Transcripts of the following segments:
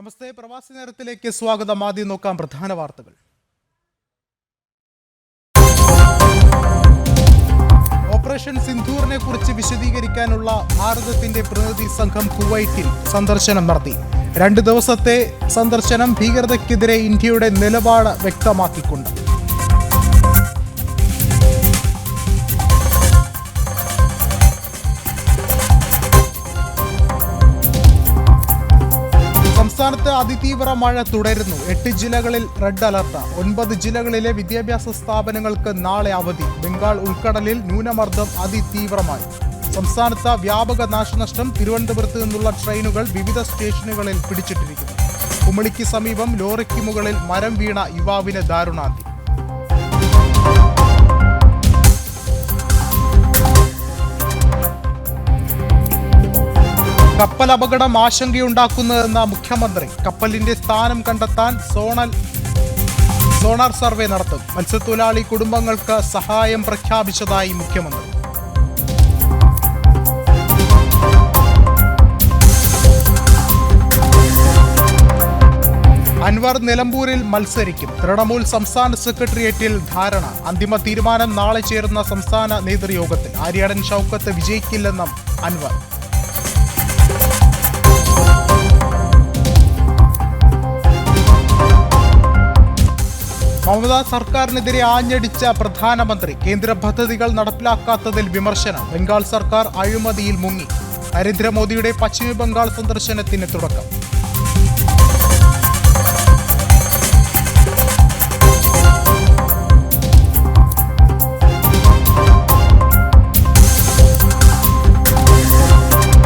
നമസ്തേ, പ്രവാസി നേരത്തിലേക്ക് സ്വാഗതം. ആദ്യം നോക്കാം പ്രധാന വാർത്തകൾ. ഓപ്പറേഷൻ സിന്ധൂറിനെ കുറിച്ച് വിശദീകരിക്കാനുള്ള ഭാരതത്തിന്റെ പ്രതിനിധി സംഘം കുവൈറ്റിൽ സന്ദർശനം നടത്തി. 2 ദിവസത്തെ സന്ദർശനം ഭീകരതയ്ക്കെതിരെ ഇന്ത്യയുടെ നിലപാട് വ്യക്തമാക്കിക്കൊണ്ട്. സംസ്ഥാനത്ത് അതിതീവ്ര മഴ തുടരുന്നു. 8 ജില്ലകളിൽ റെഡ് അലർട്ട്. 9 ജില്ലകളിലെ വിദ്യാഭ്യാസ സ്ഥാപനങ്ങൾക്ക് നാളെ അവധി. ബംഗാൾ ഉൾക്കടലിൽ ന്യൂനമർദ്ദം അതിതീവ്രമായി. സംസ്ഥാനത്ത് വ്യാപക നാശനഷ്ടം. തിരുവനന്തപുരത്ത് നിന്നുള്ള ട്രെയിനുകൾ വിവിധ സ്റ്റേഷനുകളിൽ പിടിച്ചിട്ടിരിക്കുന്നു. കുമളിക്ക് സമീപം ലോറിക്ക് മുകളിൽ മരം വീണ യുവാവിന് ദാരുണാന്ത്യം. കപ്പൽ അപകടം ആശങ്കയുണ്ടാക്കുന്നതെന്ന മുഖ്യമന്ത്രി. കപ്പലിന്റെ സ്ഥാനം കണ്ടെത്താൻ സോണാർ സർവേ നടത്തും. മത്സ്യത്തൊഴിലാളി കുടുംബങ്ങൾക്ക് സഹായം പ്രഖ്യാപിച്ചതായി മുഖ്യമന്ത്രി. അൻവർ നിലമ്പൂരിൽ മത്സരിക്കും. തൃണമൂൽ സംസ്ഥാന സെക്രട്ടേറിയറ്റിൽ ധാരണ. അന്തിമ തീരുമാനം നാളെ ചേരുന്ന സംസ്ഥാന നേതൃയോഗത്തിൽ. ആര്യാടൻ ഷൗക്കത്ത് വിജയിക്കില്ലെന്നും അൻവർ. മമതാ സർക്കാരിനെതിരെ ആഞ്ഞടിച്ച പ്രധാനമന്ത്രി. കേന്ദ്ര പദ്ധതികൾ നടപ്പിലാക്കാത്തതിൽ വിമർശനം. ബംഗാൾ സർക്കാർ അഴിമതിയിൽ മുങ്ങി. നരേന്ദ്രമോദിയുടെ പശ്ചിമ ബംഗാൾ സന്ദർശനത്തിന് തുടക്കം.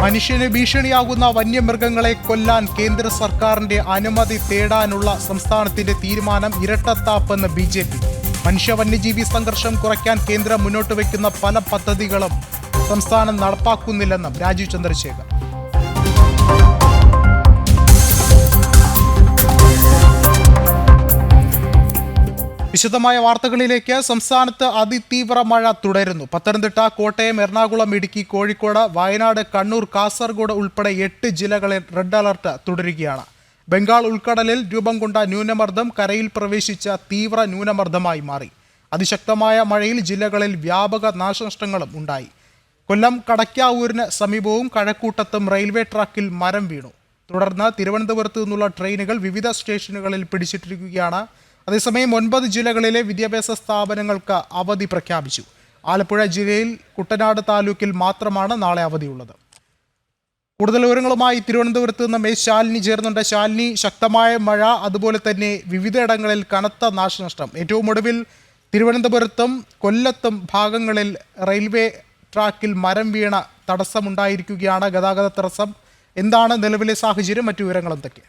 മനുഷ്യന് ഭീഷണിയാകുന്ന വന്യമൃഗങ്ങളെ കൊല്ലാൻ കേന്ദ്ര സർക്കാരിന്റെ അനുമതി തേടാനുള്ള സംസ്ഥാനത്തിന്റെ തീരുമാനം ഇരട്ടത്താപ്പെന്ന് BJP. മനുഷ്യ വന്യജീവി സംഘർഷം കുറയ്ക്കാൻ കേന്ദ്രം മുന്നോട്ട് വയ്ക്കുന്ന പല പദ്ധതികളും സംസ്ഥാനം നടപ്പാക്കുന്നില്ലെന്നും രാജീവ് ചന്ദ്രശേഖർ. വിശദമായ വാർത്തകളിലേക്ക്. സംസ്ഥാനത്ത് അതിതീവ്ര മഴ തുടരുന്നു. പത്തനംതിട്ട, കോട്ടയം, എറണാകുളം, ഇടുക്കി, കോഴിക്കോട്, വയനാട്, കണ്ണൂർ, കാസർഗോഡ് ഉൾപ്പെടെ 8 ജില്ലകളിൽ റെഡ് അലർട്ട് തുടരുകയാണ്. ബംഗാൾ ഉൾക്കടലിൽ രൂപം കൊണ്ട ന്യൂനമർദ്ദം കരയിൽ പ്രവേശിച്ച തീവ്ര ന്യൂനമർദ്ദമായി മാറി. അതിശക്തമായ മഴയിൽ ജില്ലകളിൽ വ്യാപക നാശനഷ്ടങ്ങളും ഉണ്ടായി. കൊല്ലം കടക്കാവൂരിന് സമീപവും കഴക്കൂട്ടത്തും റെയിൽവേ ട്രാക്കിൽ മരം വീണു. തുടർന്ന് തിരുവനന്തപുരത്ത് നിന്നുള്ള ട്രെയിനുകൾ വിവിധ സ്റ്റേഷനുകളിൽ പിടിച്ചിട്ടിരിക്കുകയാണ്. അതേസമയം 9 ജില്ലകളിലെ വിദ്യാഭ്യാസ സ്ഥാപനങ്ങൾക്ക് അവധി പ്രഖ്യാപിച്ചു. ആലപ്പുഴ ജില്ലയിൽ കുട്ടനാട് താലൂക്കിൽ മാത്രമാണ് നാളെ അവധിയുള്ളത്. കൂടുതൽ വിവരങ്ങളുമായി തിരുവനന്തപുരത്ത് നിന്ന് ശാലിനി ചേർന്നുണ്ട്. ശാലിനി, ശക്തമായ മഴ, അതുപോലെ തന്നെ വിവിധയിടങ്ങളിൽ കനത്ത നാശനഷ്ടം. ഏറ്റവും ഒടുവിൽ തിരുവനന്തപുരത്തും കൊല്ലത്തും ഭാഗങ്ങളിൽ റെയിൽവേ ട്രാക്കിൽ മരം വീണ തടസ്സമുണ്ടായിരിക്കുകയാണ്, ഗതാഗത തടസ്സം. എന്താണ് നിലവിലെ സാഹചര്യം? മറ്റു വിവരങ്ങൾ എന്തൊക്കെ?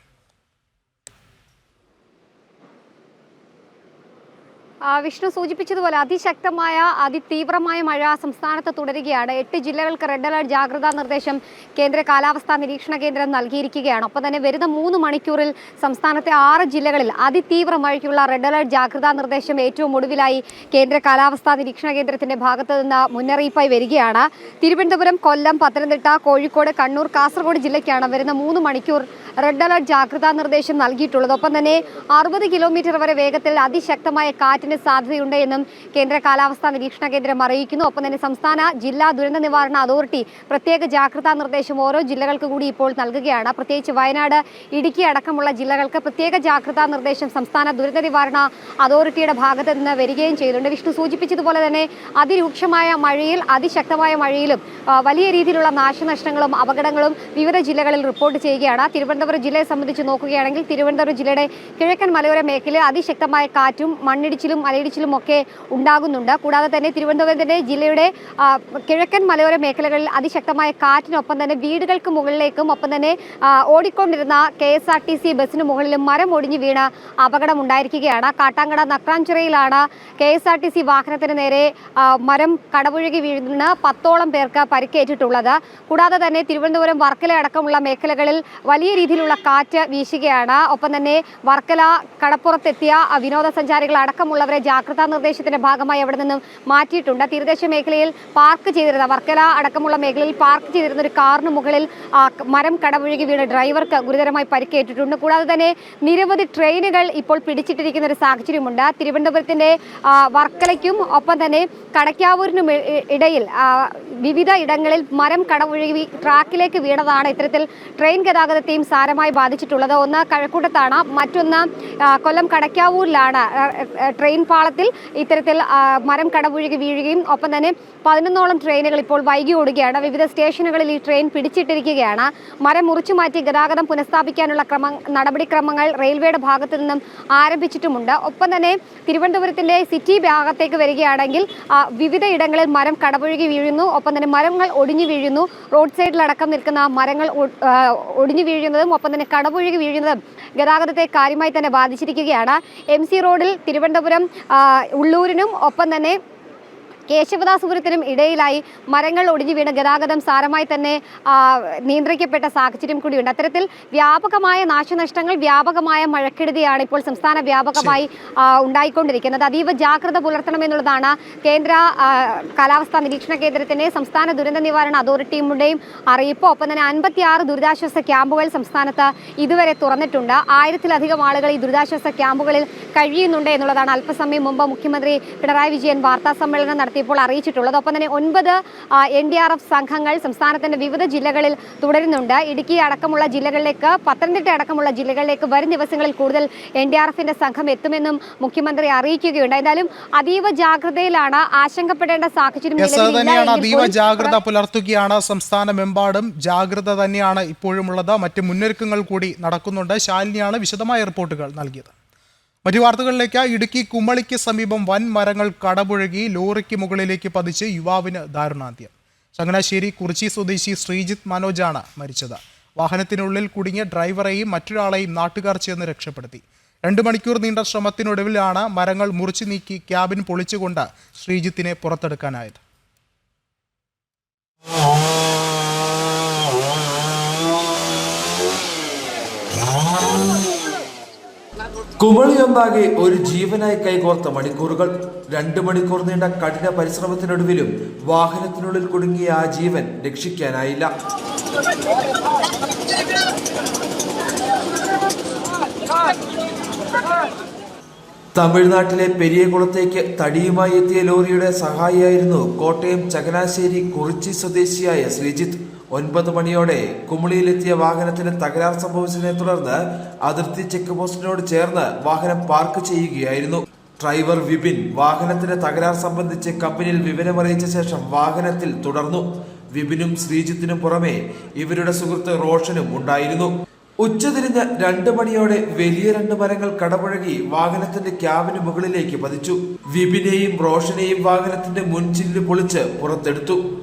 വിഷ്ണു സൂചിപ്പിച്ചതുപോലെ അതിശക്തമായ അതിതീവ്രമായ മഴ സംസ്ഥാനത്ത് തുടരുകയാണ്. 8 ജില്ലകൾക്ക് റെഡ് അലർട്ട് ജാഗ്രതാ നിർദ്ദേശം കേന്ദ്ര കാലാവസ്ഥാ നിരീക്ഷണ കേന്ദ്രം നൽകിയിരിക്കുകയാണ്. ഒപ്പം തന്നെ വരുന്ന 3 മണിക്കൂറിൽ സംസ്ഥാനത്തെ 6 ജില്ലകളിൽ അതിതീവ്ര മഴയ്ക്കുള്ള റെഡ് അലർട്ട് ജാഗ്രതാ നിർദ്ദേശം ഏറ്റവും ഒടുവിലായി കേന്ദ്ര കാലാവസ്ഥാ നിരീക്ഷണ കേന്ദ്രത്തിന്റെ ഭാഗത്തു നിന്ന് മുന്നറിയിപ്പായി വരികയാണ്. തിരുവനന്തപുരം, കൊല്ലം, പത്തനംതിട്ട, കോഴിക്കോട്, കണ്ണൂർ, കാസർഗോഡ് ജില്ലയ്ക്കാണ് വരുന്ന 3 മണിക്കൂർ റെഡ് അലർട്ട് ജാഗ്രതാ നിർദ്ദേശം നൽകിയിട്ടുള്ളത്. ഒപ്പം തന്നെ 60 കിലോമീറ്റർ വരെ വേഗത്തിൽ അതിശക്തമായ കാറ്റിന് സാധ്യതയുണ്ട് എന്നും കേന്ദ്ര കാലാവസ്ഥാ നിരീക്ഷണ കേന്ദ്രം അറിയിക്കുന്നു. ഒപ്പം തന്നെ സംസ്ഥാന ജില്ലാ ദുരന്ത നിവാരണ അതോറിറ്റി പ്രത്യേക ജാഗ്രതാ നിർദ്ദേശം ഓരോ ജില്ലകൾക്ക് കൂടി ഇപ്പോൾ നൽകുകയാണ്. പ്രത്യേകിച്ച് വയനാട്, ഇടുക്കി അടക്കമുള്ള ജില്ലകൾക്ക് പ്രത്യേക ജാഗ്രതാ നിർദ്ദേശം സംസ്ഥാന ദുരന്ത നിവാരണ അതോറിറ്റിയുടെ ഭാഗത്ത് നിന്ന് വരികയും ചെയ്യുന്നുണ്ട്. വിഷ്ണു സൂചിപ്പിച്ചതുപോലെ തന്നെ അതിരൂക്ഷമായ മഴയിൽ, അതിശക്തമായ മഴയിലും വലിയ രീതിയിലുള്ള നാശനഷ്ടങ്ങളും അപകടങ്ങളും വിവിധ ജില്ലകളിൽ റിപ്പോർട്ട് ചെയ്യുകയാണ്. തിരുവനന്തപുരം ജില്ലയെ സംബന്ധിച്ച് നോക്കുകയാണെങ്കിൽ തിരുവനന്തപുരം ജില്ലയുടെ കിഴക്കൻ മലയോര മേഖലയിൽ അതിശക്തമായ കാറ്റും മണ്ണിടിച്ചിലും മലയിടിച്ചിലും ഒക്കെ ഉണ്ടാകുന്നുണ്ട്. കൂടാതെ തന്നെ തിരുവനന്തപുരത്തിന്റെ ജില്ലയുടെ കിഴക്കൻ മലയോര മേഖലകളിൽ അതിശക്തമായ കാറ്റിനൊപ്പം തന്നെ വീടുകൾക്ക് മുകളിലേക്കും ഒപ്പം തന്നെ ഓടിക്കൊണ്ടിരുന്ന KSRTC ബസ്സിന് മുകളിലും മരം ഒടിഞ്ഞു വീണ് അപകടം ഉണ്ടായിരിക്കുകയാണ്. കാട്ടാങ്കട നക്രാഞ്ചിറയിലാണ് KSRTC വാഹനത്തിന് നേരെ മരം കടപുഴകി വീഴുന്ന 10ഓളം പേർക്ക് പരിക്കേറ്റിട്ടുള്ളത്. കൂടാതെ തന്നെ തിരുവനന്തപുരം, വർക്കല അടക്കമുള്ള മേഖലകളിൽ വലിയ രീതിയിലുള്ള കാറ്റ് വീശുകയാണ്. ഒപ്പം തന്നെ വർക്കല കടപ്പുറത്തെത്തിയ വിനോദസഞ്ചാരികൾ അടക്കമുള്ളവരെ ജാഗ്രതാ നിർദ്ദേശത്തിന്റെ ഭാഗമായി അവിടെ നിന്നും മാറ്റിയിട്ടുണ്ട്. തീരദേശ മേഖലയിൽ പാർക്ക് ചെയ്തിരുന്ന വർക്കല അടക്കമുള്ള മേഖലയിൽ പാർക്ക് ചെയ്തിരുന്ന ഒരു കാറിന് മുകളിൽ മരം കടപുഴകി വീണ് ഡ്രൈവർക്ക് ഗുരുതരമായി പരിക്കേറ്റിട്ടുണ്ട്. കൂടാതെ തന്നെ നിരവധി ട്രെയിനുകൾ ഇപ്പോൾ പിടിച്ചിട്ടിരിക്കുന്ന ഒരു സാഹചര്യമുണ്ട്. തിരുവനന്തപുരത്തിന്റെ വർക്കലയ്ക്കും ഒപ്പം തന്നെ കടയ്ക്കാവൂരിനും ഇടയിൽ വിവിധ ഇടങ്ങളിൽ മരം കടപുഴകി ട്രാക്കിലേക്ക് വീണതാണ് ഇത്തരത്തിൽ ട്രെയിൻ ഗതാഗതത്തെയും സാരമായി ബാധിച്ചിട്ടുള്ളത്. ഒന്ന് കഴക്കൂട്ടത്താണ്, മറ്റൊന്ന് കൊല്ലം കടയ്ക്കാവൂരിലാണ്. ട്രെയിൻ പാളത്തിൽ ഇത്തരത്തിൽ മരം കടപുഴകി വീഴുകയും ഒപ്പം തന്നെ 11ഓളം ട്രെയിനുകൾ ഇപ്പോൾ വൈകി ഓടുകയാണ്. വിവിധ സ്റ്റേഷനുകളിൽ ഈ ട്രെയിൻ പിടിച്ചിട്ടിരിക്കുകയാണ്. മരം മുറിച്ചു മാറ്റി ഗതാഗതം പുനഃസ്ഥാപിക്കാനുള്ള നടപടിക്രമങ്ങൾ റെയിൽവേയുടെ ഭാഗത്തു നിന്നും ആരംഭിച്ചിട്ടുമുണ്ട്. ഒപ്പം തന്നെ തിരുവനന്തപുരത്തിന്റെ സിറ്റി ഭാഗത്തേക്ക് വരികയാണെങ്കിൽ വിവിധ ഇടങ്ങളിൽ മരം കടപുഴകി വീഴുന്നു. ഒപ്പം തന്നെ മരങ്ങൾ ഒടിഞ്ഞു വീഴുന്നു. റോഡ് സൈഡിലടക്കം നിൽക്കുന്ന മരങ്ങൾ ഒടിഞ്ഞു വീഴുന്നതും ഒപ്പം തന്നെ കടപുഴകി വീഴുന്നതും ഗതാഗതത്തെ കാര്യമായി തന്നെ ബാധിച്ചിരിക്കുകയാണ്. MC റോഡിൽ തിരുവനന്തപുരം ഉള്ളൂരിനും ഒപ്പം തന്നെ കേശവദാസപുരത്തിനും ഇടയിലായി മരങ്ങൾ ഒടിഞ്ഞു വീണ് ഗതാഗതം സാരമായി തന്നെ നിയന്ത്രിക്കപ്പെട്ട സാഹചര്യം കൂടിയുണ്ട്. അത്തരത്തിൽ വ്യാപകമായ നാശനഷ്ടങ്ങൾ, വ്യാപകമായ മഴക്കെടുതിയാണ് ഇപ്പോൾ സംസ്ഥാന വ്യാപകമായി ഉണ്ടായിക്കൊണ്ടിരിക്കുന്നത്. അതീവ ജാഗ്രത പുലർത്തണമെന്നുള്ളതാണ് കേന്ദ്ര കാലാവസ്ഥാ നിരീക്ഷണ കേന്ദ്രത്തിന്റെ സംസ്ഥാന ദുരന്ത നിവാരണ അതോറിറ്റിയുടെയും അറിയിപ്പ്. ഒപ്പം തന്നെ 56 ദുരിതാശ്വാസ ക്യാമ്പുകൾ സംസ്ഥാനത്ത് ഇതുവരെ തുറന്നിട്ടുണ്ട്. 1000-ലധികം ആളുകൾ ഈ ദുരിതാശ്വാസ ക്യാമ്പുകളിൽ കഴിയുന്നുണ്ട് എന്നുള്ളതാണ് അല്പസമയം മുമ്പ് മുഖ്യമന്ത്രി പിണറായി വിജയൻ വാർത്താ സമ്മേളനം നടത്തിയപ്പോൾ അറിയിച്ചിട്ടുള്ളത്. ഒപ്പം തന്നെ 9 NDRF സംഘങ്ങൾ സംസ്ഥാനത്തിന്റെ വിവിധ ജില്ലകളിൽ തുടരുന്നുണ്ട്. ഇടുക്കി അടക്കമുള്ള ജില്ലകളിലേക്ക്, പത്തനംതിട്ട അടക്കമുള്ള ജില്ലകളിലേക്ക് വരും ദിവസങ്ങളിൽ കൂടുതൽ NDRFന്റെ സംഘം എത്തുമെന്നും മുഖ്യമന്ത്രി അറിയിക്കുകയുണ്ട്. എന്തായാലും അതീവ ജാഗ്രതയിലാണ്, ആശങ്കപ്പെടേണ്ട സാഹചര്യം അതീവ ജാഗ്രത പുലർത്തുകയാണ്. സംസ്ഥാനമെമ്പാടും ജാഗ്രത തന്നെയാണ് ഇപ്പോഴുമുള്ളത്. മറ്റ് മുന്നൊരുക്കങ്ങൾ കൂടി നടക്കുന്നുണ്ട്. ശാലിനിയാണ് വിശദമായ റിപ്പോർട്ടുകൾ നൽകിയത്. മറ്റു വാർത്തകളിലേക്ക്. ഇടുക്കി കുമളിക്ക് സമീപം വൻ മരങ്ങൾ കടപുഴകി ലോറിക്ക് മുകളിലേക്ക് പതിച്ച് യുവാവിന് ദാരുണാന്ത്യം. ചങ്ങനാശ്ശേരി കുറിച്ചി സ്വദേശി ശ്രീജിത്ത് മനോജാണ് മരിച്ചത്. വാഹനത്തിനുള്ളിൽ കുടുങ്ങിയ ഡ്രൈവറെയും മറ്റൊരാളെയും നാട്ടുകാർ ചേർന്ന് രക്ഷപ്പെടുത്തി. 2 മണിക്കൂർ നീണ്ട ശ്രമത്തിനൊടുവിലാണ് മരങ്ങൾ മുറിച്ചു നീക്കി ക്യാബിൻ പൊളിച്ചുകൊണ്ട് ശ്രീജിത്തിനെ പുറത്തെടുക്കാനായത്. കുമളിയൊന്നാകെ ഒരു ജീവനായി കൈകോർത്ത മണിക്കൂറുകൾ. 2 മണിക്കൂർ നീണ്ട കഠിന പരിശ്രമത്തിനൊടുവിലും വാഹനത്തിനുള്ളിൽ കുടുങ്ങിയ ആ ജീവൻ രക്ഷിക്കാനായില്ല. തമിഴ്നാട്ടിലെ പെരിയകുളത്തേക്ക് തടിയുമായി എത്തിയ ലോറിയുടെ സഹായിയായിരുന്നു കോട്ടയം ചങ്ങനാശ്ശേരി കുറിച്ചി സ്വദേശിയായ ശ്രീജിത്ത്. 9 മണിയോടെ കുമളിയിലെത്തിയ വാഹനത്തിന് തകരാർ സംഭവിച്ചതിനെ തുടർന്ന് അതിർത്തി ചെക്ക് പോസ്റ്റിനോട് ചേർന്ന് വാഹനം പാർക്ക് ചെയ്യുകയായിരുന്നു. ഡ്രൈവർ വിപിൻ വാഹനത്തിന്റെ തകരാർ സംബന്ധിച്ച് കമ്പനിയിൽ വിവരമറിയിച്ച ശേഷം വാഹനത്തിൽ തുടർന്നു. വിപിനും ശ്രീജിത്തിനും പുറമെ ഇവരുടെ സുഹൃത്ത് റോഷനും ഉണ്ടായിരുന്നു. ഉച്ചതിരിഞ്ഞ് 2 മണിയോടെ വലിയ 2 മരങ്ങൾ കടപുഴകി വാഹനത്തിന്റെ ക്യാബിന് മുകളിലേക്ക് പതിച്ചു. വിപിനെയും റോഷനെയും വാഹനത്തിന്റെ മുൻചില്ല് പൊളിച്ച് പുറത്തെടുത്തു.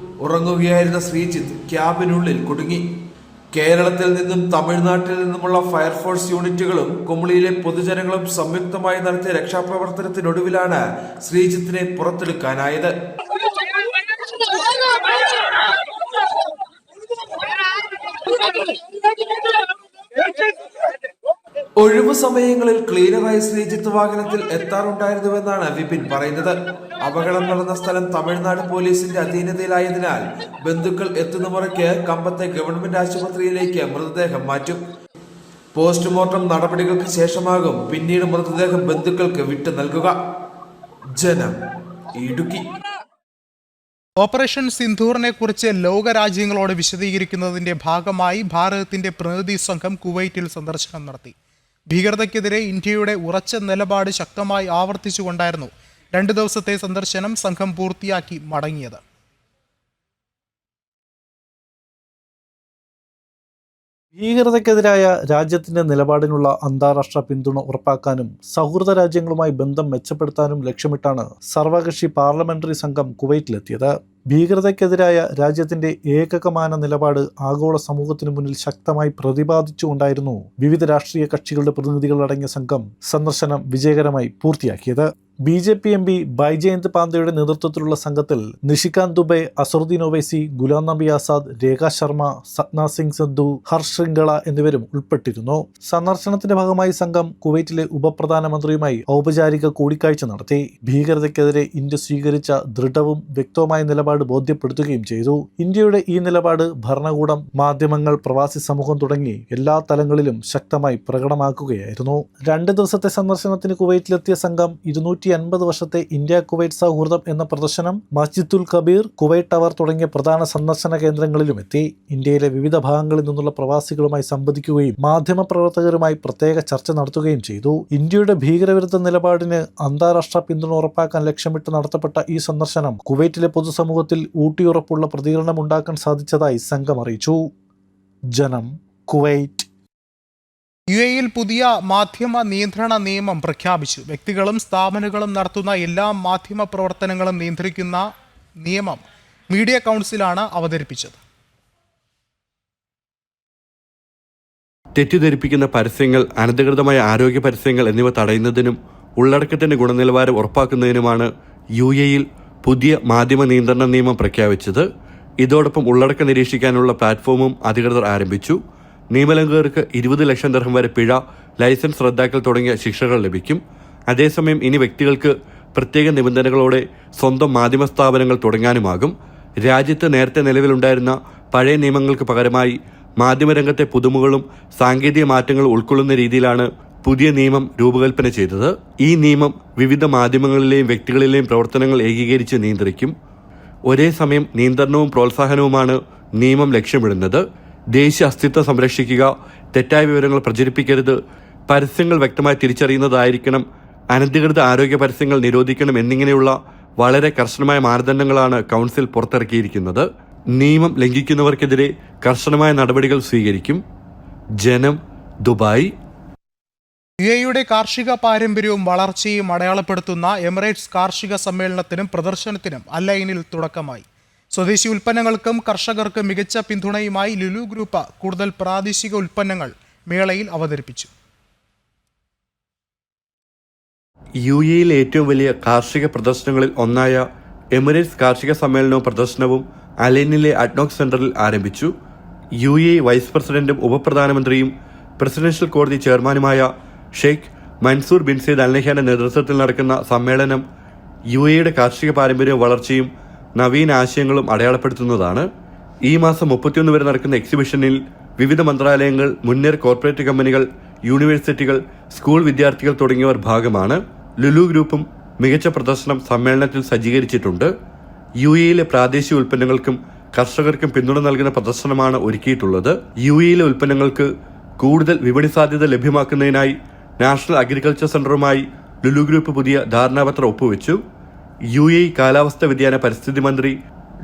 ഉറങ്ങുകയായിരുന്ന ശ്രീജിത്ത് ക്യാബിനുള്ളിൽ കുടുങ്ങി. കേരളത്തിൽ നിന്നും തമിഴ്നാട്ടിൽ നിന്നുമുള്ള ഫയർഫോഴ്സ് യൂണിറ്റുകളും കുമളിയിലെ പൊതുജനങ്ങളും സംയുക്തമായി നടത്തിയ രക്ഷാപ്രവർത്തനത്തിനൊടുവിലാണ് ശ്രീജിത്തിനെ പുറത്തെടുക്കാനായത്. ഒഴിവു സമയങ്ങളിൽ ക്ലീനറായി ശ്രീജിത്ത് വാഹനത്തിൽ എത്താറുണ്ടായിരുന്നുവെന്നാണ് വിപിൻ പറയുന്നത്. അപകടം നടന്ന സ്ഥലം തമിഴ്നാട് പോലീസിന്റെ അധീനതയിലായതിനാൽ ബന്ധുക്കൾ എത്തുന്ന മുറയ്ക്ക് കമ്പത്തെ ഗവൺമെന്റ് ആശുപത്രിയിലേക്ക് മൃതദേഹം മാറ്റും. പോസ്റ്റ്മോർട്ടം നടപടികൾക്ക് ശേഷമാകും പിന്നീട് മൃതദേഹം ബന്ധുക്കൾക്ക് വിട്ടു നൽകുക. ജനം, ഇടുക്കി. ഓപ്പറേഷൻ സിന്ദൂറിനെ കുറിച്ച് ലോകരാജ്യങ്ങളോട് വിശദീകരിക്കുന്നതിന്റെ ഭാഗമായി ഭാരതത്തിന്റെ പ്രതിനിധി സംഘം കുവൈറ്റിൽ സന്ദർശനം നടത്തി. ഭീകരതയ്ക്കെതിരെ ഇന്ത്യയുടെ ഉറച്ച നിലപാട് ശക്തമായി ആവർത്തിച്ചുകൊണ്ടായിരുന്നു 2 ദിവസത്തെ സന്ദർശനം സംഘം പൂർത്തിയാക്കി മടങ്ങിയത്. ഭീകരതയ്ക്കെതിരായ രാജ്യത്തിന്റെ നിലപാടിനുള്ള അന്താരാഷ്ട്ര പിന്തുണ ഉറപ്പാക്കാനും സൗഹൃദ രാജ്യങ്ങളുമായി ബന്ധം മെച്ചപ്പെടുത്താനും ലക്ഷ്യമിട്ടാണ് സർവകക്ഷി പാർലമെന്ററി സംഘം കുവൈറ്റിലെത്തിയത്. ഭീകരതയ്ക്കെതിരായ രാജ്യത്തിന്റെ ഏകകമാന നിലപാട് ആഗോള സമൂഹത്തിനു മുന്നിൽ ശക്തമായി പ്രതിപാദിച്ചുകൊണ്ടായിരുന്നു വിവിധ രാഷ്ട്രീയ കക്ഷികളുടെ പ്രതിനിധികളടങ്ങിയ സംഘം സന്ദർശനം വിജയകരമായി പൂർത്തിയാക്കിയത്. BJP MP ബൈജയന്ത് പാന്തയുടെ നേതൃത്വത്തിലുള്ള സംഘത്തിൽ നിഷികാന്ത് ദുബെ, അസറുദ്ദീൻ ഒവൈസി, ഗുലാം നബി ആസാദ്, രേഖ ശർമ്മ, സത്ന സിംഗ് സന്ധു, ഹർഷ് ശൃംഖള എന്നിവരും ഉൾപ്പെട്ടിരുന്നു. സന്ദർശനത്തിന്റെ ഭാഗമായി സംഘം കുവൈറ്റിലെ ഉപപ്രധാനമന്ത്രിയുമായി ഔപചാരിക കൂടിക്കാഴ്ച നടത്തി. ഭീകരതയ്ക്കെതിരെ ഇന്ത്യ സ്വീകരിച്ച ദൃഢവും വ്യക്തവുമായ നിലപാട് ബോധ്യപ്പെടുത്തുകയും ചെയ്തു. ഇന്ത്യയുടെ ഈ നിലപാട് ഭരണകൂടം, മാധ്യമങ്ങൾ, പ്രവാസി സമൂഹം തുടങ്ങി എല്ലാ തലങ്ങളിലും ശക്തമായി പ്രകടമാക്കുകയായിരുന്നു. 2 ദിവസത്തെ സന്ദർശനത്തിന് കുവൈറ്റിലെത്തിയ സംഘം 250 വർഷത്തെ ഇന്ത്യ കുവൈറ്റ് സൗഹൃദം എന്ന പ്രദർശനം, മസ്ജിദുൽ കബീർ, കുവൈറ്റ് ടവർ തുടങ്ങിയ പ്രധാന സന്ദർശന കേന്ദ്രങ്ങളിലും എത്തി. ഇന്ത്യയിലെ വിവിധ ഭാഗങ്ങളിൽ നിന്നുള്ള പ്രവാസികളുമായി സംവദിക്കുകയും മാധ്യമപ്രവർത്തകരുമായി പ്രത്യേക ചർച്ച നടത്തുകയും ചെയ്തു. ഇന്ത്യയുടെ ഭീകരവിരുദ്ധ നിലപാടിന് അന്താരാഷ്ട്ര പിന്തുണ ഉറപ്പാക്കാൻ ലക്ഷ്യമിട്ട് നടത്തപ്പെട്ട ഈ സന്ദർശനം കുവൈറ്റിലെ പൊതുസമൂഹത്തിൽ ഊട്ടിയുറപ്പുള്ള പ്രതികരണമുണ്ടാക്കാൻ സാധിച്ചതായി സംഘം അറിയിച്ചു. ജനം, കുവൈറ്റ്. UAE-യിൽ പുതിയ മാധ്യമ നിയന്ത്രണ നിയമം പ്രഖ്യാപിച്ചു. വ്യക്തികളും സ്ഥാപനങ്ങളും നടത്തുന്ന എല്ലാ മാധ്യമ പ്രവർത്തനങ്ങളും നിയന്ത്രിക്കുന്ന നിയമം മീഡിയ കൗൺസിലാണ് അവതരിപ്പിച്ചത്. തെറ്റിദ്ധരിപ്പിക്കുന്ന പരസ്യങ്ങൾ, അനധികൃതമായ ആരോഗ്യ പരസ്യങ്ങൾ എന്നിവ തടയുന്നതിനും ഉള്ളടക്കത്തിന്റെ ഗുണനിലവാരം ഉറപ്പാക്കുന്നതിനുമാണ് UAE-യിൽ പുതിയ മാധ്യമ നിയന്ത്രണ നിയമം പ്രഖ്യാപിച്ചത്. ഇതോടൊപ്പം ഉള്ളടക്കം നിരീക്ഷിക്കാനുള്ള പ്ലാറ്റ്ഫോമും അധികൃതർ ആരംഭിച്ചു. നിയമലംഘകർക്ക് 20 ലക്ഷം ദിർഹം വരെ പിഴ, ലൈസൻസ് റദ്ദാക്കൽ തുടങ്ങിയ ശിക്ഷകൾ ലഭിക്കും. അതേസമയം ഇനി വ്യക്തികൾക്ക് പ്രത്യേക നിബന്ധനകളോടെ സ്വന്തം മാധ്യമ സ്ഥാപനങ്ങൾ തുടങ്ങാനുമാകും. രാജ്യത്ത് നേരത്തെ നിലവിലുണ്ടായിരുന്ന പഴയ നിയമങ്ങൾക്ക് പകരമായി മാധ്യമരംഗത്തെ പുതുമകളും സാങ്കേതിക മാറ്റങ്ങളും ഉൾക്കൊള്ളുന്ന രീതിയിലാണ് പുതിയ നിയമം രൂപകൽപ്പന ചെയ്തത്. ഈ നിയമം വിവിധ മാധ്യമങ്ങളിലെയും വ്യക്തികളിലെയും പ്രവർത്തനങ്ങൾ ഏകീകരിച്ച് നിയന്ത്രിക്കും. ഒരേ സമയം നിയന്ത്രണവും പ്രോത്സാഹനവുമാണ് നിയമം ലക്ഷ്യമിടുന്നത്. ദേശീയ അസ്തിത്വം സംരക്ഷിക്കുക, തെറ്റായ വിവരങ്ങൾ പ്രചരിപ്പിക്കരുത്, പരസ്യങ്ങൾ വ്യക്തമായി തിരിച്ചറിയുന്നതായിരിക്കണം, അനധികൃത ആരോഗ്യ പരസ്യങ്ങൾ നിരോധിക്കണം എന്നിങ്ങനെയുള്ള വളരെ കർശനമായ മാനദണ്ഡങ്ങളാണ് കൗൺസിൽ പുറത്തിറക്കിയിരിക്കുന്നത്. നിയമം ലംഘിക്കുന്നവർക്കെതിരെ കർശനമായ നടപടികൾ സ്വീകരിക്കും. ജനം, ദുബായ്. UAE-യുടെ കാർഷിക പാരമ്പര്യവും വളർച്ചയും അടയാളപ്പെടുത്തുന്ന എമിറേറ്റ്സ് കാർഷിക സമ്മേളനത്തിനും പ്രദർശനത്തിനും അൽ-ഐനിൽ തുടക്കമായി. സ്വദേശി ഉൽപ്പന്നങ്ങൾക്കും കർഷകർക്കും മികച്ച പിന്തുണയുമായി ലുലു ഗ്രൂപ്പ് കൂടുതൽ പ്രാദേശിക ഉൽപ്പന്നങ്ങൾ മേളയിൽ അവതരിപ്പിച്ചു. UAE-യിലെ ഏറ്റവും വലിയ കാർഷിക പ്രദർശനങ്ങളിൽ ഒന്നായ എമിറേറ്റ്സ് കാർഷിക സമ്മേളനവും പ്രദർശനവും അൽ-ഐനിലെ അഡ്നോക് സെന്ററിൽ ആരംഭിച്ചു. UAE വൈസ് പ്രസിഡന്റും ഉപപ്രധാനമന്ത്രിയും പ്രസിഡൻഷ്യൽ കോടതി ചെയർമാനുമായ ഷെയ്ഖ് മൻസൂർ ബിൻ സയ്യിദ് അൽ നഹ്യാന്റെ നേതൃത്വത്തിൽ നടക്കുന്ന സമ്മേളനം UAE-യുടെ കാർഷിക പാരമ്പര്യവും വളർച്ചയും നവീന ആശയങ്ങളും അടയാളപ്പെടുത്തുന്നതാണ്. ഈ മാസം 31 വരെ നടക്കുന്ന എക്സിബിഷനിൽ വിവിധ മന്ത്രാലയങ്ങൾ, മുൻനിര കോർപ്പറേറ്റ് കമ്പനികൾ, യൂണിവേഴ്സിറ്റികൾ, സ്കൂൾ വിദ്യാർത്ഥികൾ തുടങ്ങിയവർ ഭാഗമാണ്. ലുലു ഗ്രൂപ്പും മികച്ച പ്രദർശനം സമ്മേളനത്തിൽ സജ്ജീകരിച്ചിട്ടുണ്ട്. UAE-യിലെ പ്രാദേശിക ഉൽപ്പന്നങ്ങൾക്കും കർഷകർക്കും പിന്തുണ നൽകുന്ന പ്രദർശനമാണ് ഒരുക്കിയിട്ടുള്ളത്. UAE-യിലെ ഉൽപ്പന്നങ്ങൾക്ക് കൂടുതൽ വിപണി സാധ്യത ലഭ്യമാക്കുന്നതിനായി നാഷണൽ അഗ്രികൾച്ചർ സെന്ററുമായി ലുലു ഗ്രൂപ്പ് പുതിയ ധാരണാപത്രം ഒപ്പുവെച്ചു. UAE കാലാവസ്ഥാ വ്യതിയാന പരിസ്ഥിതി മന്ത്രി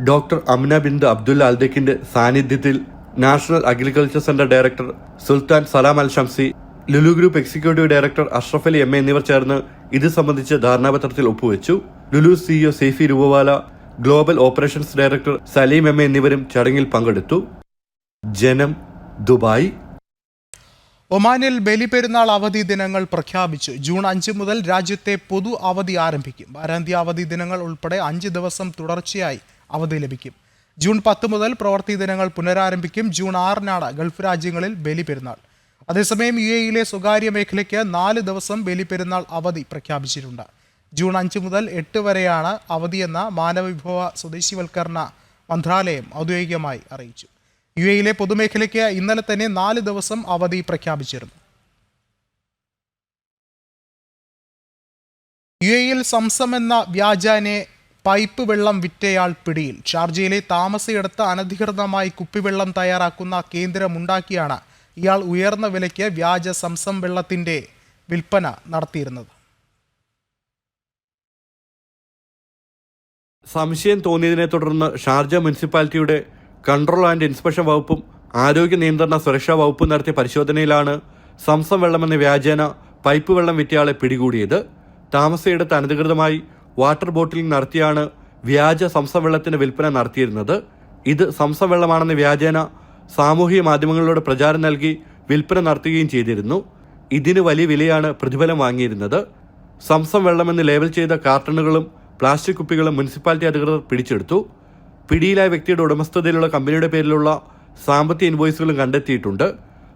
ഡോക്ടർ അംന ബിന്ത് അബ്ദുല്ല അൽദക്കിന്റെ സാന്നിധ്യത്തിൽ national agriculture centre director Sultan Salam Al Shamsi, Lulu group executive director Ashraf Ali MA എന്നിവർ ചേർന്ന് ഇത് സംബന്ധിച്ച് ധാരണാപത്രത്തിൽ ഒപ്പുവെച്ചു. Lulu CEO Saifee Rupawala, global operations director Saleem MA എന്നിവരും ചടങ്ങിൽ പങ്കെടുത്തു. ജനം, ദുബായ്. ഒമാനിൽ ബലിപെരുന്നാൾ അവധി ദിനങ്ങൾ പ്രഖ്യാപിച്ചു. ജൂൺ 5 മുതൽ രാജ്യത്തെ പൊതു അവധി ആരംഭിക്കും. വാരാന്ത്യ അവധി ദിനങ്ങൾ ഉൾപ്പെടെ 5 ദിവസം തുടർച്ചയായി അവധി ലഭിക്കും. ജൂൺ 10 മുതൽ പ്രവൃത്തി ദിനങ്ങൾ പുനരാരംഭിക്കും. ജൂൺ 6-നാണ് ഗൾഫ് രാജ്യങ്ങളിൽ ബലിപെരുന്നാൾ. അതേസമയം UAE-യിലെ സ്വകാര്യ മേഖലയ്ക്ക് 4 ദിവസം ബലിപെരുന്നാൾ അവധി പ്രഖ്യാപിച്ചിട്ടുണ്ട്. ജൂൺ 5 മുതൽ 8 വരെയാണ് അവധിയെന്ന മാനവവിഭവ സ്വദേശിവൽക്കരണ മന്ത്രാലയം ഔദ്യോഗികമായി അറിയിച്ചു. UAE-യിലെ പൊതുമേഖലയ്ക്ക് ഇന്നലെ തന്നെ 4 ദിവസം അവധി പ്രഖ്യാപിച്ചിരുന്നു. UAE-യിൽ സംസം എന്ന വ്യാജാനെ പൈപ്പ് വെള്ളം വിറ്റയാൾ പിടിയിൽ. ഷാർജയിലെ താമസയിടത്ത് അനധികൃതമായി കുപ്പിവെള്ളം തയ്യാറാക്കുന്ന കേന്ദ്രമുണ്ടാക്കിയാണ് ഇയാൾ ഉയർന്ന വിലയ്ക്ക് വ്യാജ സംസം വെള്ളത്തിന്റെ വിൽപ്പന നടത്തിയിരുന്നത്. സംശയം തോന്നിയതിനെ തുടർന്ന് ഷാർജ മുനിസിപ്പാലിറ്റിയുടെ കൺട്രോൾ ആൻഡ് ഇൻസ്പെക്ഷൻ വകുപ്പും ആരോഗ്യ നിയന്ത്രണ സുരക്ഷാ വകുപ്പും നടത്തിയ പരിശോധനയിലാണ് സംസം വെള്ളമെന്ന വ്യാജേന പൈപ്പ് വെള്ളം വിറ്റയാളെ പിടികൂടിയത്. താമസയിടത്ത് അനധികൃതമായി വാട്ടർ ബോട്ടിലിംഗ് നടത്തിയാണ് വ്യാജ സംസവെള്ളത്തിന് വിൽപ്പന നടത്തിയിരുന്നത്. ഇത് സംസവെള്ളമാണെന്ന വ്യാജേന സാമൂഹിക മാധ്യമങ്ങളിലൂടെ പ്രചാരം നൽകി വിൽപ്പന നടത്തുകയും ചെയ്തിരുന്നു. ഇതിന് വലിയ വിലയാണ് പ്രതിഫലം വാങ്ങിയിരുന്നത്. സംസം വെള്ളമെന്ന് ലേബൽ ചെയ്ത കാർട്ടണുകളും പ്ലാസ്റ്റിക് കുപ്പികളും മുനിസിപ്പാലിറ്റി അധികൃതർ പിടിച്ചെടുത്തു. പിടിയിലായ വ്യക്തിയുടെ ഉടമസ്ഥതയിലുള്ള കമ്പനിയുടെ പേരിലുള്ള സാമ്പത്തിക ഇൻവോയ്സുകളും കണ്ടെത്തിയിട്ടുണ്ട്.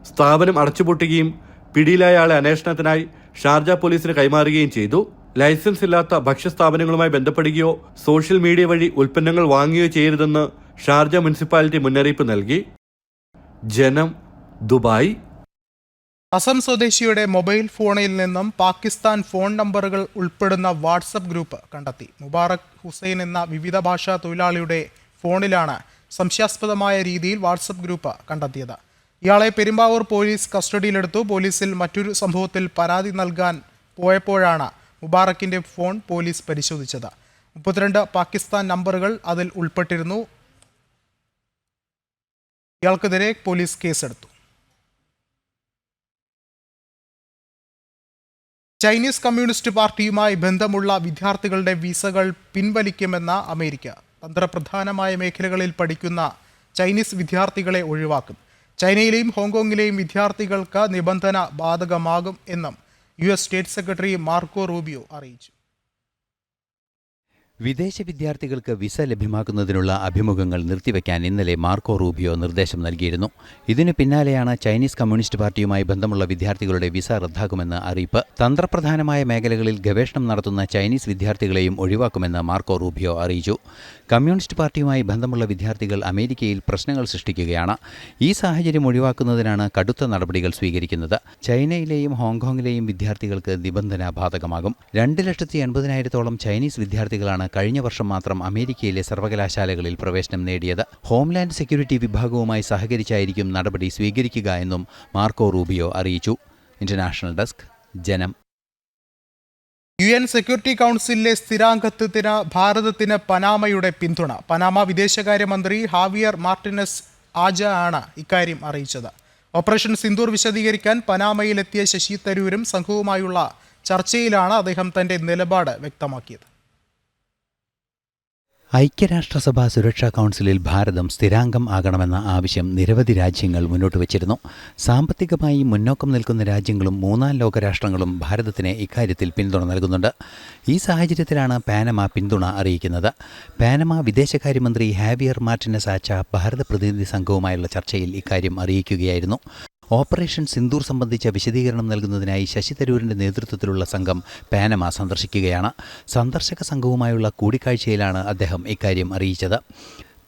സ്ഥാപനം അടച്ചുപൂട്ടുകയും പിടിയിലായ ആളെ അന്വേഷണത്തിനായി ഷാർജ പോലീസിന് കൈമാറുകയും ചെയ്തു. ലൈസൻസ് ഇല്ലാത്ത ഭക്ഷ്യസ്ഥാപനങ്ങളുമായി ബന്ധപ്പെടുകയോ സോഷ്യൽ മീഡിയ വഴി ഉൽപ്പന്നങ്ങൾ വാങ്ങുകയോ ചെയ്യരുതെന്ന് ഷാർജ മുനിസിപ്പാലിറ്റി മുന്നറിയിപ്പ് നൽകി. ജനം, ദുബായ്. അസം സ്വദേശിയുടെ മൊബൈൽ ഫോണിൽ നിന്നും പാകിസ്ഥാൻ ഫോൺ നമ്പറുകൾ ഉൾപ്പെടുന്ന വാട്സപ്പ് ഗ്രൂപ്പ് കണ്ടെത്തി. മുബാറക് ഹുസൈൻ എന്ന വിവിധ ഭാഷാ തൊഴിലാളിയുടെ ഫോണിലാണ് സംശയാസ്പദമായ രീതിയിൽ വാട്സപ്പ് ഗ്രൂപ്പ് കണ്ടെത്തിയത്. ഇയാളെ പെരുമ്പാവൂർ പോലീസ് കസ്റ്റഡിയിലെടുത്തു. പോലീസിൽ മറ്റൊരു സംഭവത്തിൽ പരാതി നൽകാൻ പോയപ്പോഴാണ് മുബാറക്കിന്റെ ഫോൺ പോലീസ് പരിശോധിച്ചത്. 32 പാകിസ്ഥാൻ നമ്പറുകൾ അതിൽ ഉൾപ്പെട്ടിരുന്നു. ഇയാൾക്കെതിരെ പോലീസ് കേസെടുത്തു. ചൈനീസ് കമ്മ്യൂണിസ്റ്റ് പാർട്ടിയുമായി ബന്ധമുള്ള വിദ്യാർത്ഥികളുടെ വിസകൾ പിൻവലിക്കുമെന്ന അമേരിക്ക. തന്ത്രപ്രധാനമായ മേഖലകളിൽ പഠിക്കുന്ന ചൈനീസ് വിദ്യാർത്ഥികളെ ഒഴിവാക്കും. ചൈനയിലെയും ഹോങ്കോങ്ങിലെയും വിദ്യാർത്ഥികൾക്ക് നിബന്ധന ബാധകമാകും എന്നും US state secretary Marco Rubio അറിയിച്ചു. വിദേശ വിദ്യാർത്ഥികൾക്ക് വിസ ലഭ്യമാക്കുന്നതിനുള്ള അഭിമുഖങ്ങൾ നിർത്തിവെക്കാൻ ഇന്നലെ മാർക്കോ റൂബിയോ നിർദ്ദേശം നൽകിയിരുന്നു. ഇതിനു പിന്നാലെയാണ് ചൈനീസ് കമ്മ്യൂണിസ്റ്റ് പാർട്ടിയുമായി ബന്ധമുള്ള വിദ്യാർത്ഥികളുടെ വിസ റദ്ദാക്കുമെന്ന് അറിയിപ്പ്. തന്ത്രപ്രധാനമായ മേഖലകളിൽ ഗവേഷണം നടത്തുന്ന ചൈനീസ് വിദ്യാർത്ഥികളെയും ഒഴിവാക്കുമെന്ന് മാർക്കോ റൂബിയോ അറിയിച്ചു. കമ്മ്യൂണിസ്റ്റ് പാർട്ടിയുമായി ബന്ധമുള്ള വിദ്യാർത്ഥികൾ അമേരിക്കയിൽ പ്രശ്നങ്ങൾ സൃഷ്ടിക്കുകയാണ്. ഈ സാഹചര്യം ഒഴിവാക്കുന്നതിനാണ് കടുത്ത നടപടികൾ സ്വീകരിക്കുന്നത്. ചൈനയിലെയും ഹോങ്കോങ്ങിലെയും വിദ്യാർത്ഥികൾക്ക് നിബന്ധന ബാധകമാകും. 2,80,000-ഓളം ചൈനീസ് വിദ്യാർത്ഥികളാണ് കഴിഞ്ഞ വർഷം മാത്രം അമേരിക്കയിലെ സർവകലാശാലകളിൽ പ്രവേശനം നേടിയത്. ഹോംലാൻഡ് സെക്യൂരിറ്റി വിഭാഗവുമായി സഹകരിച്ചായിരിക്കും നടപടി സ്വീകരിക്കുക എന്നും മാർക്കോ റൂബിയോ അറിയിച്ചു. ഇന്റർനാഷണൽ ഡെസ്ക്, ജനം. UN സെക്യൂരിറ്റി കൗൺസിലിലെ സ്ഥിരാംഗത്വത്തിന് ഭാരതത്തിന് പനാമയുടെ പിന്തുണ. പനാമ വിദേശകാര്യമന്ത്രി ഹാവിയർ മാർട്ടിനസ് ആജ ആണ് ഇക്കാര്യം അറിയിച്ചത്. ഓപ്പറേഷൻ സിന്ദൂർ വിശദീകരിക്കാൻ പനാമയിലെത്തിയ ശശി തരൂരും സംഘവുമായുള്ള ചർച്ചയിലാണ് അദ്ദേഹം തന്റെ നിലപാട് വ്യക്തമാക്കിയത്. ഐക്യരാഷ്ട്രസഭ സുരക്ഷാ കൗൺസിലിൽ ഭാരതം സ്ഥിരാംഗം ആകണമെന്ന ആവശ്യം നിരവധി രാജ്യങ്ങൾ മുന്നോട്ട് വച്ചിരുന്നു. സാമ്പത്തികമായി മുന്നോക്കം നിൽക്കുന്ന രാജ്യങ്ങളും മൂന്നാം ലോക രാഷ്ട്രങ്ങളും ഭാരതത്തിന് ഇക്കാര്യത്തിൽ പിന്തുണ നൽകുന്നുണ്ട്. ഈ സാഹചര്യത്തിലാണ് പാനമ പിന്തുണ അറിയിക്കുന്നത്. പാനമ വിദേശകാര്യമന്ത്രി ഹാവിയർ മാർട്ടിനസ് ആച്ച ഭാരത പ്രതിനിധി സംഘവുമായുള്ള ചർച്ചയിൽ ഇക്കാര്യം അറിയിക്കുകയായിരുന്നു. ഓപ്പറേഷൻ സിന്ദൂർ സംബന്ധിച്ച വിശദീകരണം നൽകുന്നതിനായി ശശി തരൂരിൻ്റെ നേതൃത്വത്തിലുള്ള സംഘം പാനമ സന്ദർശിക്കുകയാണ്. സന്ദർശക സംഘവുമായുള്ള കൂടിക്കാഴ്ചയിലാണ് അദ്ദേഹം ഇക്കാര്യം അറിയിച്ചത്.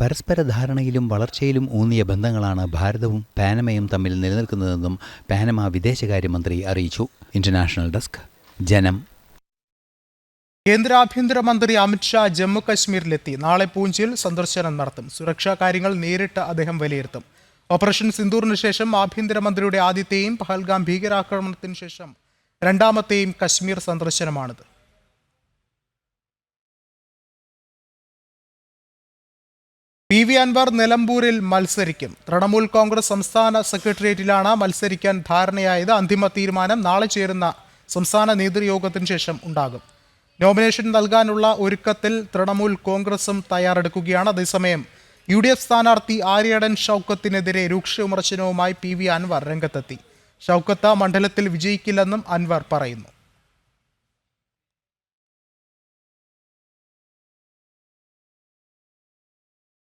പരസ്പര ധാരണയിലും വളർച്ചയിലും ഊന്നിയ ബന്ധങ്ങളാണ് ഭാരതവും പാനമയും തമ്മിൽ നിലനിൽക്കുന്നതെന്നും പാനമ വിദേശകാര്യമന്ത്രി അറിയിച്ചു. ഇന്റർനാഷണൽ ഡെസ്ക്, ജനം. കേന്ദ്ര ആഭ്യന്തരമന്ത്രി അമിത്ഷാ ജമ്മു കശ്മീരിലെത്തി. നാളെ പൂഞ്ചിൽ സന്ദർശനം നടത്തും. സുരക്ഷാ കാര്യങ്ങൾ നേരിട്ട് അദ്ദേഹം വിലയിരുത്തും. ഓപ്പറേഷൻ സിന്ദൂറിന് ശേഷം ആഭ്യന്തരമന്ത്രിയുടെ ആദ്യത്തെയും പഹൽഗാം ഭീകരാക്രമണത്തിന് ശേഷം രണ്ടാമത്തെയും കശ്മീർ സന്ദർശനമാണിത്. PV അൻവർ നിലമ്പൂരിൽ മത്സരിക്കും. തൃണമൂൽ കോൺഗ്രസ് സംസ്ഥാന സെക്രട്ടേറിയറ്റിലാണ് മത്സരിക്കാൻ ധാരണയായത്. അന്തിമ തീരുമാനം നാളെ ചേരുന്ന സംസ്ഥാന നേതൃയോഗത്തിന് ശേഷം ഉണ്ടാകും. നോമിനേഷൻ നൽകാനുള്ള ഒരുക്കത്തിൽ തൃണമൂൽ കോൺഗ്രസും തയ്യാറെടുക്കുകയാണ്. അതേസമയം UDF സ്ഥാനാർത്ഥി ആര്യടൻ ഷൗക്കത്തിനെതിരെ രൂക്ഷ വിമർശനവുമായി PV അൻവർ രംഗത്തെത്തി. ഷൗക്കത്ത് മണ്ഡലത്തിൽ വിജയിക്കില്ലെന്നും അൻവർ പറയുന്നു.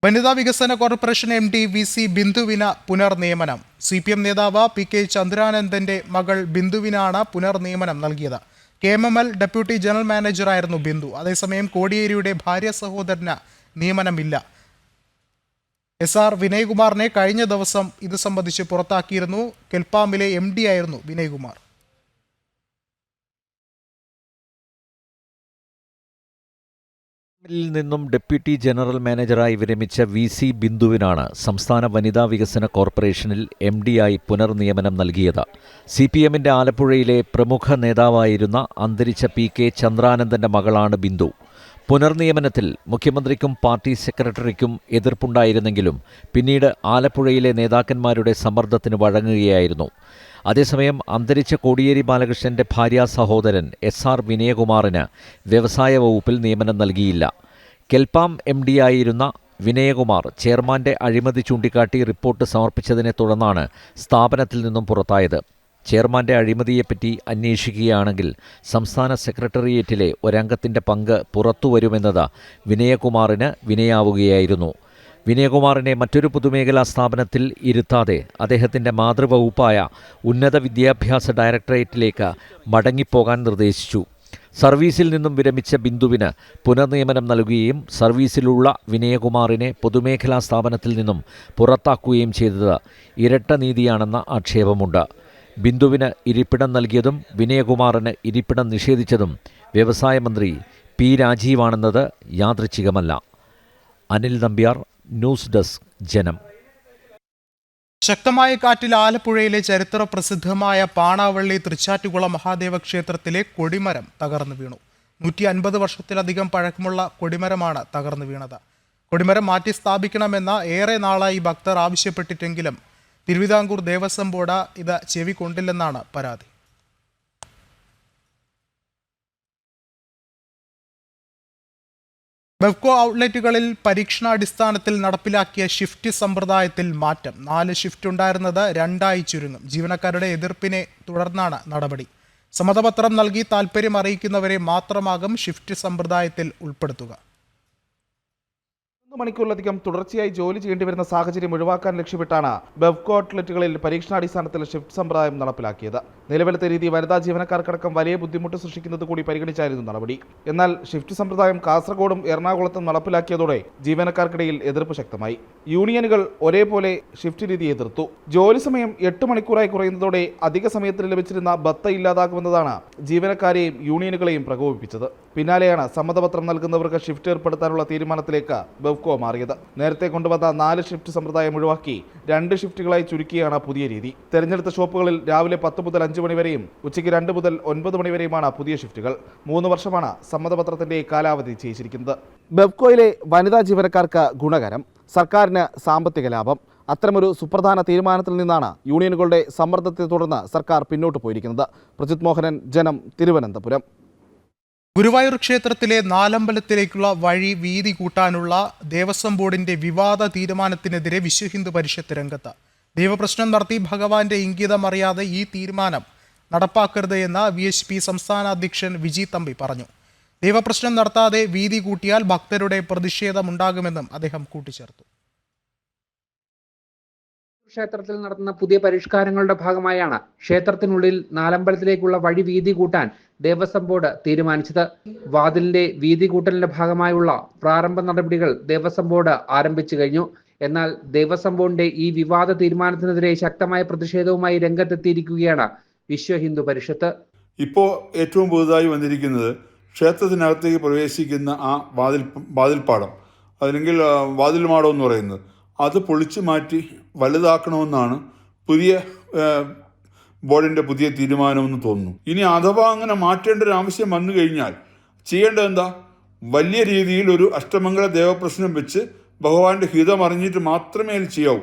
വനിതാ വികസന കോർപ്പറേഷൻ MD VC ബിന്ദുവിന് പുനർനിയമനം. CPM നേതാവ് PK ചന്ദ്രാനന്ദന്റെ മകൾ ബിന്ദുവിനാണ് പുനർനിയമനം നൽകിയത്. KMML ഡെപ്യൂട്ടി ജനറൽ മാനേജറായിരുന്നു ബിന്ദു. അതേസമയം കോടിയേരിയുടെ ഭാര്യ സഹോദരന് നിയമനമില്ല. SR വിനയ്കുമാറിനെ കഴിഞ്ഞ ദിവസം ഇത് സംബന്ധിച്ച് പുറത്താക്കിയിരുന്നു. കെൽപ്പാമിലെ MD ആയിരുന്നു വിനയ്കുമാർ. ിൽ നിന്നും ഡെപ്യൂട്ടി ജനറൽ മാനേജറായി വിരമിച്ച VC ബിന്ദുവിനാണ് സംസ്ഥാന വനിതാ വികസന കോർപ്പറേഷനിൽ MD-ആയി പുനർനിയമനം നൽകിയത്. CPM-ന്റെ ആലപ്പുഴയിലെ പ്രമുഖ നേതാവായിരുന്ന അന്തരിച്ച PK ചന്ദ്രാനന്ദന്റെ മകളാണ് ബിന്ദു. പുനർനിയമനത്തിൽ മുഖ്യമന്ത്രിക്കും പാർട്ടി സെക്രട്ടറിക്കും എതിർപ്പുണ്ടായിരുന്നെങ്കിലും പിന്നീട് ആലപ്പുഴയിലെ നേതാക്കന്മാരുടെ സമ്മർദ്ദത്തിന് വഴങ്ങുകയായിരുന്നു. അതേസമയം അന്തരിച്ച കോടിയേരി ബാലകൃഷ്ണന്റെ ഭാര്യാ സഹോദരൻ SR വിനയകുമാറിന് വ്യവസായ വകുപ്പിൽ നിയമനം നൽകിയില്ല. കെൽപാം MD ആയിരുന്ന വിനയകുമാർ ചെയർമാന്റെ അഴിമതി ചൂണ്ടിക്കാട്ടി റിപ്പോർട്ട് സമർപ്പിച്ചതിനെ തുടർന്നാണ് സ്ഥാപനത്തിൽ നിന്നും പുറത്തായത്. ചെയർമാന്റെ അഴിമതിയെപ്പറ്റി അന്വേഷിക്കുകയാണെങ്കിൽ സംസ്ഥാന സെക്രട്ടേറിയറ്റിലെ ഒരംഗത്തിന്റെ പങ്ക് പുറത്തുവരുമെന്നത് വിനയകുമാറിന് വിനയാവുകയായിരുന്നു. വിനയകുമാറിനെ മറ്റൊരു പൊതുമേഖലാ സ്ഥാപനത്തിൽ ഇരുത്താതെ അദ്ദേഹത്തിന്റെ മാതൃവകുപ്പായ ഉന്നത വിദ്യാഭ്യാസ ഡയറക്ടറേറ്റിലേക്ക് മടങ്ങിപ്പോകാൻ നിർദ്ദേശിച്ചു. സർവീസിൽ നിന്നും വിരമിച്ച ബിന്ദുവിന് പുനർനിയമനം നൽകുകയും സർവീസിലുള്ള വിനയകുമാറിനെ പൊതുമേഖലാ സ്ഥാപനത്തിൽ നിന്നും പുറത്താക്കുകയും ചെയ്തത് ഇരട്ട നീതിയാണെന്ന ആക്ഷേപമുണ്ട്. ബിന്ദുവിന് ഇരിപ്പിടം നൽകിയതും വിനയകുമാറിന് ഇരിപ്പിടം നിഷേധിച്ചതും വ്യവസായ മന്ത്രി P. രാജീവാണെന്നത് യാദൃച്ഛികമല്ല. Anil Nambiar, news desk, Janam. ശക്തമായ കാറ്റിൽ ആലപ്പുഴയിലെ ചരിത്ര പ്രസിദ്ധമായ പാണാവള്ളി തൃച്ചാറ്റുകുളം മഹാദേവ ക്ഷേത്രത്തിലെ കൊടിമരം തകർന്നു വീണു. 150 വർഷത്തിലധികം പഴക്കമുള്ള കൊടിമരമാണ് തകർന്നു വീണത്. കൊടിമരം മാറ്റി സ്ഥാപിക്കണമെന്ന ഏറെ നാളായി ഭക്തർ ആവശ്യപ്പെട്ടിട്ടെങ്കിലും തിരുവിതാംകൂർ ദേവസ്വം ബോർഡ് ഇത് ചെവിക്കൊണ്ടില്ലെന്നാണ് പരാതി. ബെവ്കോ ഔട്ട്ലെറ്റുകളിൽ പരീക്ഷണാടിസ്ഥാനത്തിൽ നടപ്പിലാക്കിയ ഷിഫ്റ്റ് സമ്പ്രദായത്തിൽ മാറ്റം. 4 ഷിഫ്റ്റ് ഉണ്ടായിരുന്നത് 2 ചുരുങ്ങും. ജീവനക്കാരുടെ എതിർപ്പിനെ തുടർന്നാണ് നടപടി. സമ്മതപത്രം നൽകി താൽപ്പര്യം അറിയിക്കുന്നവരെ മാത്രമാകും ഷിഫ്റ്റ് സമ്പ്രദായത്തിൽ ഉൾപ്പെടുത്തുക. 3 മണിക്കൂറിലധികം തുടർച്ചയായി ജോലി ചെയ്യേണ്ടി വരുന്ന സാഹചര്യം ഒഴിവാക്കാൻ ലക്ഷ്യമിട്ടാണ് ബെവ്കോ ഔട്ട്ലെറ്റുകളിൽ പരീക്ഷണാടിസ്ഥാനത്തിൽ ഷിഫ്റ്റ് സമ്പ്രദായം നടപ്പിലാക്കിയത്. നിലവിലത്തെ രീതി വനിതാ ജീവനക്കാർക്കടക്കം വലിയ ബുദ്ധിമുട്ട് സൃഷ്ടിക്കുന്നത് കൂടി പരിഗണിച്ചായിരുന്നു നടപടി. എന്നാൽ ഷിഫ്റ്റ് സമ്പ്രദായം കാസർഗോഡും എറണാകുളത്തും നടപ്പിലാക്കിയതോടെ ജീവനക്കാർക്കിടയിൽ എതിർപ്പ് ശക്തമായി. യൂണിയനുകൾ ഒരേപോലെ ഷിഫ്റ്റ് രീതി എതിർത്തു. ജോലി സമയം 8 മണിക്കൂറായി കുറയുന്നതോടെ അധിക സമയത്തിന് ലഭിച്ചിരുന്ന ബത്ത ഇല്ലാതാകുമെന്നതാണ് ജീവനക്കാരെയും യൂണിയനുകളെയും പ്രകോപിപ്പിച്ചത്. പിന്നാലെയാണ് സമ്മതപത്രം നൽകുന്നവർക്ക് ഷിഫ്റ്റ് ഏർപ്പെടുത്താനുള്ള തീരുമാനത്തിലേക്ക് ബെവ്കോ മാറിയത്. നേരത്തെ കൊണ്ടുവന്ന 4 ഷിഫ്റ്റ് സമ്പ്രദായം ഒഴിവാക്കി 2 ഷിഫ്റ്റുകളായി ചുരുക്കിയാണ് പുതിയ രീതി. തെരഞ്ഞെടുത്ത ഷോപ്പുകളിൽ രാവിലെ 10 മുതൽ 5 മണി വരെയും ഉച്ചയ്ക്ക് 2 മുതൽ 9 മണി വരെയുമാണ് പുതിയ ഷിഫ്റ്റുകൾ. 3 വർഷമാണ് സമ്മതപത്രത്തിന്റെ കാലാവധി നിശ്ചയിച്ചിരിക്കുന്നത്. ബെവ്കോയിലെ വനിതാ ജീവനക്കാർക്ക് ഗുണകരം, സർക്കാരിന് സാമ്പത്തിക ലാഭം. അത്തരമൊരു സുപ്രധാന തീരുമാനത്തിൽ നിന്നാണ് യൂണിയനുകളുടെ സമ്മർദ്ദത്തെ തുടർന്ന് സർക്കാർ പിന്നോട്ട് പോയിരിക്കുന്നത്. പ്രജിത് മോഹനൻ, ജനം, തിരുവനന്തപുരം. ഗുരുവായൂർ ക്ഷേത്രത്തിലെ നാലമ്പലത്തിലേക്കുള്ള വഴി വീതി കൂട്ടാനുള്ള ദേവസ്വം ബോർഡിന്റെ വിവാദ തീരുമാനത്തിനെതിരെ വിശ്വഹിന്ദു പരിഷത്ത് രംഗത്ത്. ദൈവപ്രശ്നം നടത്തി ഭഗവാന്റെ ഇംഗിതം അറിയാതെ ഈ തീരുമാനം നടപ്പാക്കരുത് എന്ന് VHP സംസ്ഥാന അധ്യക്ഷൻ വിജി തമ്പി പറഞ്ഞു. ദൈവപ്രശ്നം നടത്താതെ വീതി കൂട്ടിയാൽ ഭക്തരുടെ പ്രതിഷേധമുണ്ടാകുമെന്നും അദ്ദേഹം കൂട്ടിച്ചേർത്തു. ക്ഷേത്രത്തിൽ നടത്തുന്ന പുതിയ പരിഷ്കാരങ്ങളുടെ ഭാഗമായാണ് ക്ഷേത്രത്തിനുള്ളിൽ നാലമ്പലത്തിലേക്കുള്ള വഴി വീതി കൂട്ടാൻ ദേവസ്വം ബോർഡ് തീരുമാനിച്ചത്. വാതിലിന്റെ വീതി കൂട്ടലിന്റെ ഭാഗമായുള്ള പ്രാരംഭ നടപടികൾ ദേവസ്വം ബോർഡ് ആരംഭിച്ചു കഴിഞ്ഞു. എന്നാൽ ദേവസ്വം ബോർഡിന്റെ ഈ വിവാദ തീരുമാനത്തിനെതിരെ ശക്തമായ പ്രതിഷേധവുമായി രംഗത്തെത്തിയിരിക്കുകയാണ് വിശ്വ ഹിന്ദു പരിഷത്ത്. ഇപ്പോൾ ഏറ്റവും പുതുതായി വന്നിരിക്കുന്നത് ക്ഷേത്രത്തിനകത്തേക്ക് പ്രവേശിക്കുന്ന ആ വാതിൽപ്പാടം അല്ലെങ്കിൽ വാതിൽ മാടം എന്ന് പറയുന്നത് അത് പൊളിച്ചു മാറ്റി വലുതാക്കണമെന്നാണ് പുതിയ ബോർഡിൻ്റെ പുതിയ തീരുമാനമെന്ന് തോന്നുന്നു. ഇനി അഥവാ അങ്ങനെ മാറ്റേണ്ട ഒരു ആവശ്യം വന്നു കഴിഞ്ഞാൽ ചെയ്യേണ്ടത് എന്താ? വലിയ രീതിയിൽ ഒരു അഷ്ടമംഗല ദേവപ്രശ്നം വെച്ച് ഭഗവാന്റെ ഹിതം അറിഞ്ഞിട്ട് മാത്രമേ അത് ചെയ്യാവൂ.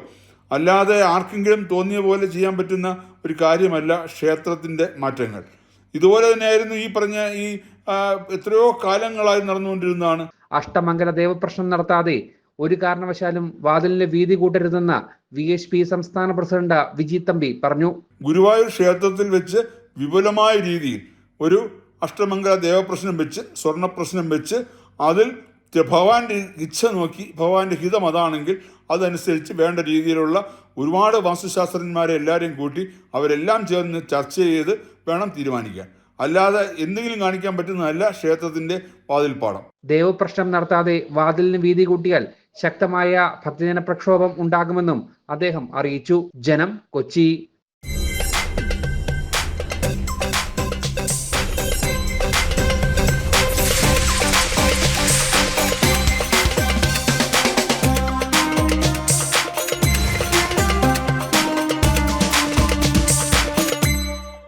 അല്ലാതെ ആർക്കെങ്കിലും തോന്നിയ പോലെ ചെയ്യാൻ പറ്റുന്ന ഒരു കാര്യമല്ല ക്ഷേത്രത്തിൻ്റെ മാറ്റങ്ങൾ. ഇതുപോലെ തന്നെയായിരുന്നു ഈ പറഞ്ഞ ഈ എത്രയോ കാലങ്ങളായി നടന്നുകൊണ്ടിരുന്നതാണ്. അഷ്ടമംഗല ദേവപ്രശ്നം നടത്താതെ ഒരു കാരണവശാലും വാതിലിന് വീതി കൂട്ടരുതെന്ന് VHP സംസ്ഥാന പ്രസിഡന്റ് വിജി തമ്പി പറഞ്ഞു. ഗുരുവായൂർ ക്ഷേത്രത്തിൽ വെച്ച് വിപുലമായ രീതിയിൽ ഒരു അഷ്ടമംഗല ദേവപ്രശ്നം വെച്ച് സ്വർണ്ണപ്രശ്നം വെച്ച് അതിൽ ഭഗവാന്റെ ഇച്ഛ നോക്കി ഭഗവാന്റെ ഹിതം അതാണെങ്കിൽ അതനുസരിച്ച് വേണ്ട രീതിയിലുള്ള ഒരുപാട് വാസ്തുശാസ്ത്രജ്ഞന്മാരെ എല്ലാവരെയും കൂട്ടി അവരെല്ലാം ചേർന്ന് ചർച്ച ചെയ്ത് വേണം തീരുമാനിക്കാൻ. അല്ലാതെ എന്തെങ്കിലും കാണിക്കാൻ പറ്റുന്നതല്ല ക്ഷേത്രത്തിന്റെ വാതിൽപ്പാടം. ദേവപ്രശ്നം നടത്താതെ വാതിലിന് വീതി കൂട്ടിയാൽ ശക്തമായ ഭക്തജന പ്രക്ഷോഭം ഉണ്ടാകുമെന്നും അദ്ദേഹം അറിയിച്ചു. ജനം, കൊച്ചി.